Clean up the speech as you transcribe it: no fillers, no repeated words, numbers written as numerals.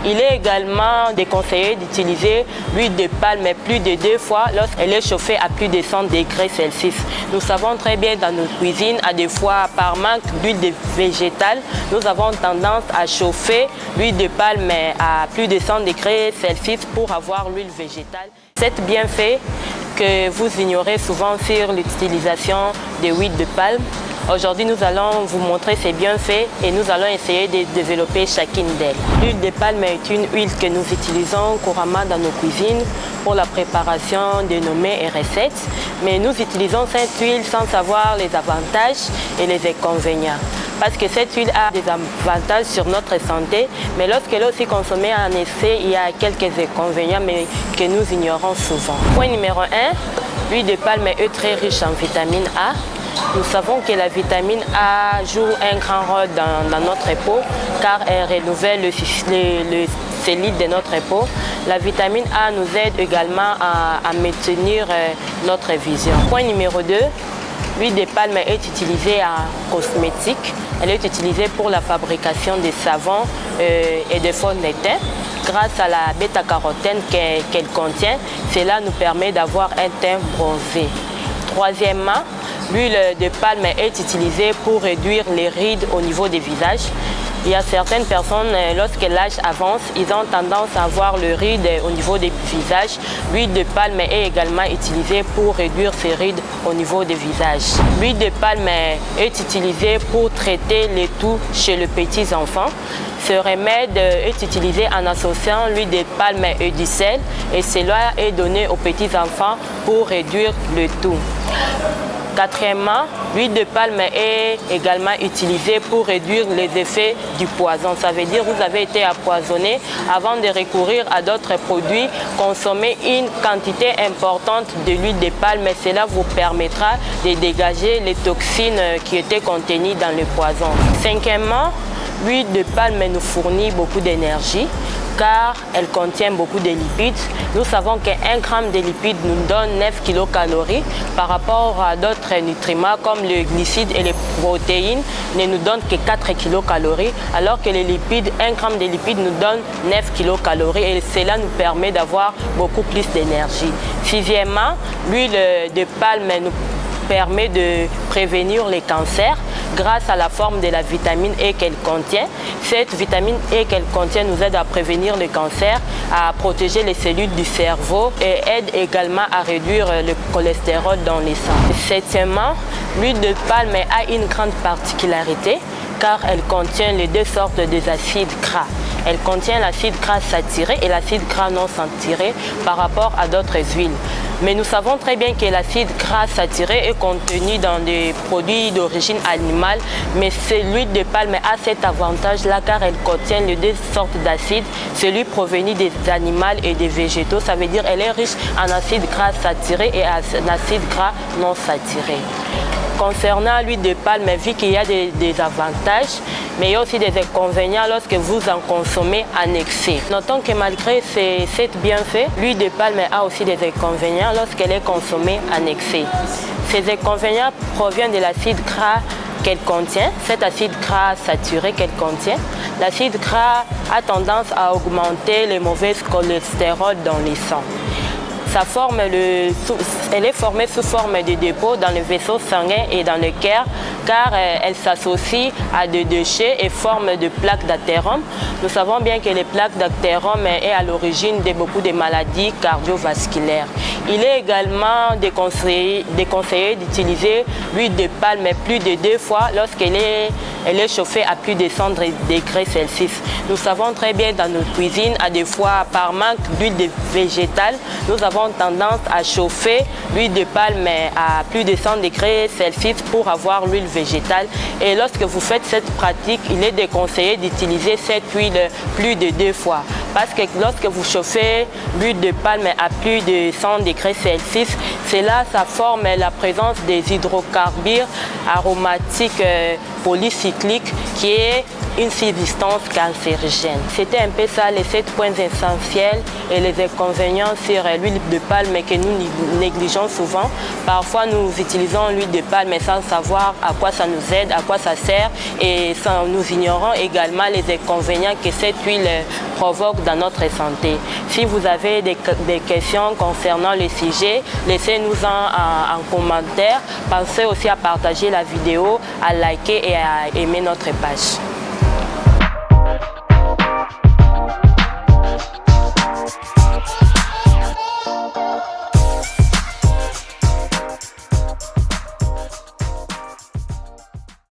Il est également déconseillé d'utiliser l'huile de palme plus de 2 fois lorsqu'elle est chauffée à plus de 100 degrés Celsius. Nous savons très bien dans nos cuisines, à des fois par manque d'huile végétale, nous avons tendance à chauffer l'huile de palme à plus de 100 degrés Celsius pour avoir l'huile végétale. C'est bienfait que vous ignorez souvent sur l'utilisation de l'huile de palme. Aujourd'hui, nous allons vous montrer ses bienfaits et nous allons essayer de développer chacune d'elles. L'huile de palme est une huile que nous utilisons couramment dans nos cuisines pour la préparation de nos mets et recettes. Mais nous utilisons cette huile sans savoir les avantages et les inconvénients. Parce que cette huile a des avantages sur notre santé, mais lorsqu'elle est aussi consommée en excès, il y a quelques inconvénients mais que nous ignorons souvent. Point numéro 1, l'huile de palme est très riche en vitamine A. Nous savons que la vitamine A joue un grand rôle dans notre peau car elle renouvelle le cellulite de notre peau. La vitamine A nous aide également à maintenir notre vision. Point numéro 2, l'huile de palme est utilisée en cosmétique. Elle est utilisée pour la fabrication de savons et de fond de teint. Grâce à la bêta-carotène qu'elle contient, cela nous permet d'avoir un teint bronzé. Troisièmement, l'huile de palme est utilisée pour réduire les rides au niveau des visages. Il y a certaines personnes, lorsque l'âge avance, ils ont tendance à avoir le ride au niveau des visages. L'huile de palme est également utilisée pour réduire ces rides au niveau des visages. L'huile de palme est utilisée pour traiter les toux chez les petits enfants. Ce remède est utilisé en associant l'huile de palme et du sel et cela est donné aux petits enfants pour réduire le toux. Quatrièmement, l'huile de palme est également utilisée pour réduire les effets du poison. Ça veut dire que vous avez été empoisonné avant de recourir à d'autres produits. Consommez une quantité importante de l'huile de palme et cela vous permettra de dégager les toxines qui étaient contenues dans le poison. Cinquièmement, l'huile de palme nous fournit beaucoup d'énergie car elle contient beaucoup de lipides. Nous savons qu'un gramme de lipides nous donne 9 kilocalories par rapport à d'autres nutriments comme le glucide et les protéines ne nous donnent que 4 kilocalories alors que les lipides, 1 gramme de lipides nous donne 9 kilocalories et cela nous permet d'avoir beaucoup plus d'énergie. Sixièmement, l'huile de palme nous permet de prévenir les cancers grâce à la forme de la vitamine E qu'elle contient. Cette vitamine E qu'elle contient nous aide à prévenir le cancer, à protéger les cellules du cerveau et aide également à réduire le cholestérol dans le sang. Septièmement, l'huile de palme a une grande particularité car elle contient les deux sortes d'acides gras. Elle contient l'acide gras saturé et l'acide gras non saturé par rapport à d'autres huiles. Mais nous savons très bien que l'acide gras saturé est contenu dans des produits d'origine animale, mais l'huile de palme a cet avantage-là car elle contient les deux sortes d'acides, celui provenu des animaux et des végétaux. Ça veut dire qu'elle est riche en acide gras saturé et en acide gras non saturé. Concernant l'huile de palme, vu qu'il y a des avantages, mais il y a aussi des inconvénients lorsque vous en consommez en excès. Notons que malgré ces bienfaits, l'huile de palme a aussi des inconvénients lorsqu'elle est consommée en excès. Ces inconvénients proviennent de l'acide gras qu'elle contient, cet acide gras saturé qu'elle contient. L'acide gras a tendance à augmenter le mauvais cholestérol dans le sang. Elle est formée sous forme de dépôt dans le vaisseau sanguin et dans le cœur car elle s'associe à des déchets et forme de plaques d'athérome. Nous savons bien que les plaques d'athérome est à l'origine de beaucoup de maladies cardiovasculaires. Il est également déconseillé d'utiliser l'huile de palme plus de 2 fois lorsqu'elle est chauffée à plus de 100 degrés Celsius. Nous savons très bien dans nos cuisines, à des fois par manque d'huile végétale, nous avons tendance à chauffer l'huile de palme à plus de 100 degrés Celsius pour avoir l'huile végétale. Et lorsque vous faites cette pratique, il est déconseillé d'utiliser cette huile plus de 2 fois. Parce que lorsque vous chauffez l'huile de palme à plus de 100 degrés Celsius, ça forme la présence des hydrocarbures aromatiques polycycliques qui est une substance cancérigène. C'était un peu ça les 7 points essentiels et les inconvénients sur l'huile de palme que nous négligeons souvent. Parfois nous utilisons l'huile de palme sans savoir à quoi ça nous aide, à quoi ça sert, et nous ignorons également les inconvénients que cette huile provoque dans notre santé. Si vous avez des questions concernant le sujet, laissez-nous en commentaire. Pensez aussi à partager la vidéo, à liker et à aimer notre page.